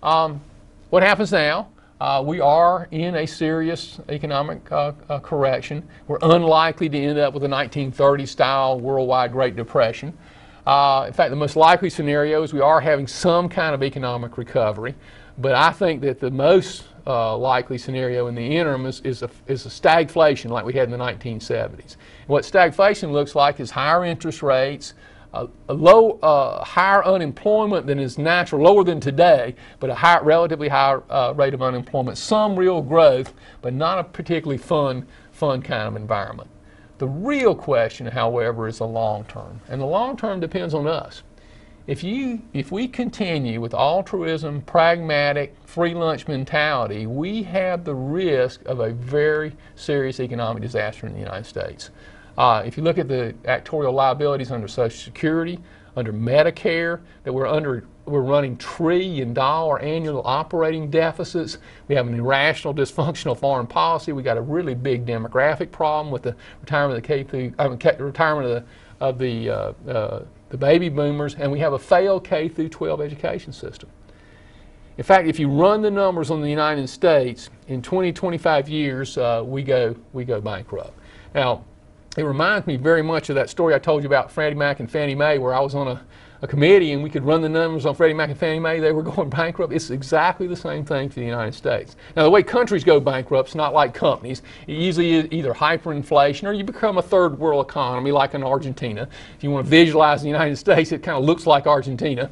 What happens now? We are in a serious economic correction. We're unlikely to end up with a 1930s style worldwide Great Depression. In fact, the most likely scenario is we are having some kind of economic recovery, but I think that the most likely scenario in the interim is a stagflation like we had in the 1970s. And what stagflation looks like is higher interest rates, higher unemployment than is natural, lower than today, but a relatively high rate of unemployment, some real growth, but not a particularly fun kind of environment. The real question, however, is the long term, and the long term depends on us. If we continue with altruism, pragmatic, free lunch mentality, we have the risk of a very serious economic disaster in the United States. If you look at the actuarial liabilities under Social Security, under Medicare, that we're running $1 trillion annual operating deficits. We have an irrational, dysfunctional foreign policy. We got a really big demographic problem with the retirement of the baby boomers, and we have a failed K through 12 education system. In fact, if you run the numbers on the United States, in 20-25 years, we go bankrupt. Now, it reminds me very much of that story I told you about Freddie Mac and Fannie Mae, where I was on a committee and we could run the numbers on Freddie Mac and Fannie Mae. They were going bankrupt. It's exactly the same thing for the United States. Now, the way countries go bankrupt is not like companies. It usually is either hyperinflation or you become a third world economy like in Argentina. If you want to visualize the United States, it kind of looks like Argentina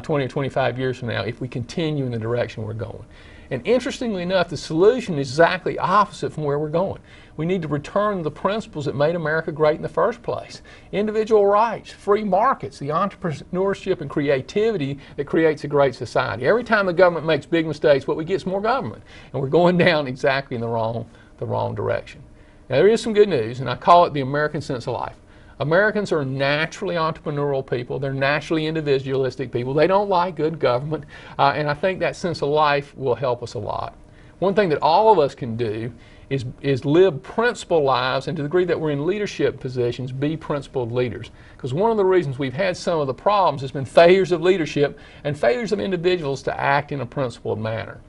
20 or 25 years from now if we continue in the direction we're going. And interestingly enough, the solution is exactly opposite from where we're going. We need to return to the principles that made America great in the first place. Individual rights, free markets, the entrepreneurship and creativity that creates a great society. Every time the government makes big mistakes, what we get is more government. And we're going down exactly in the wrong direction. Now, there is some good news, and I call it the American sense of life. Americans are naturally entrepreneurial people. They're naturally individualistic people. They don't like good government, and I think that sense of life will help us a lot. One thing that all of us can do is live principled lives, and to the degree that we're in leadership positions, be principled leaders. Because one of the reasons we've had some of the problems has been failures of leadership and failures of individuals to act in a principled manner.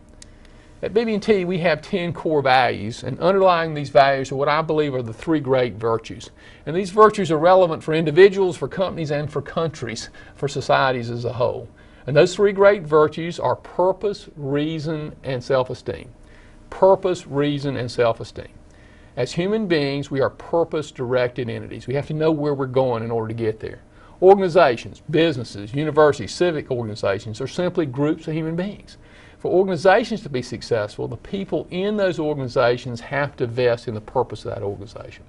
At BB&T, we have 10 core values, and underlying these values are what I believe are the 3 great virtues. And these virtues are relevant for individuals, for companies, and for countries, for societies as a whole. And those 3 great virtues are purpose, reason, and self-esteem. Purpose, reason, and self-esteem. As human beings, we are purpose-directed entities. We have to know where we're going in order to get there. Organizations, businesses, universities, civic organizations are simply groups of human beings. For organizations to be successful, the people in those organizations have to vest in the purpose of that organization.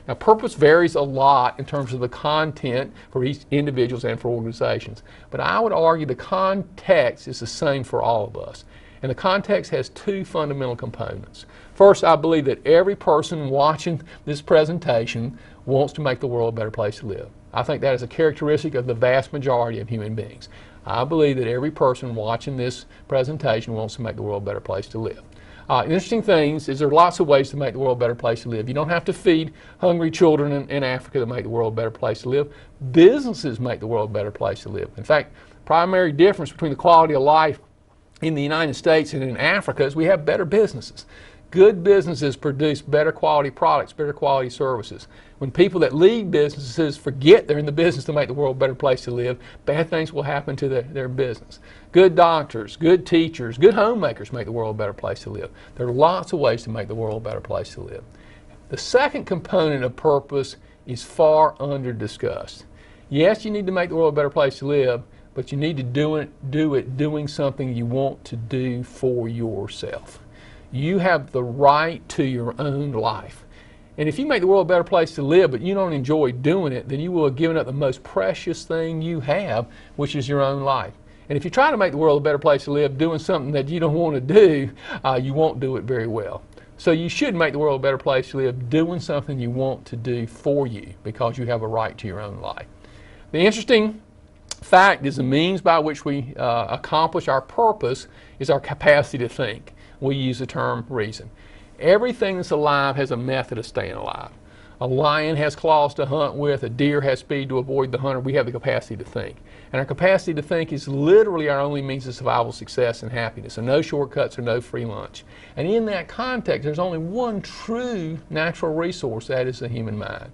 Now, purpose varies a lot in terms of the content for each individuals and for organizations, but I would argue the context is the same for all of us. And the context has 2 fundamental components. First, I believe that every person watching this presentation wants to make the world a better place to live. I think that is a characteristic of the vast majority of human beings. I believe that every person watching this presentation wants to make the world a better place to live. Interesting things is there are lots of ways to make the world a better place to live. You don't have to feed hungry children in Africa to make the world a better place to live. Businesses make the world a better place to live. In fact, the primary difference between the quality of life in the United States and in Africa is we have better businesses. Good businesses produce better quality products, better quality services. When people that lead businesses forget they're in the business to make the world a better place to live, bad things will happen to their business. Good doctors, good teachers, good homemakers make the world a better place to live. There are lots of ways to make the world a better place to live. The second component of purpose is far under discussed. Yes, you need to make the world a better place to live, but you need to do it doing something you want to do for yourself. You have the right to your own life. And if you make the world a better place to live, but you don't enjoy doing it, then you will have given up the most precious thing you have, which is your own life. And if you try to make the world a better place to live doing something that you don't want to do, you won't do it very well. So you should make the world a better place to live doing something you want to do for you, because you have a right to your own life. The interesting fact is the means by which we accomplish our purpose is our capacity to think. We use the term reason. Everything that's alive has a method of staying alive. A lion has claws to hunt with, a deer has speed to avoid the hunter. We have the capacity to think. And our capacity to think is literally our only means of survival, success, and happiness. So no shortcuts or no free lunch. And in that context, there's only one true natural resource, that is the human mind.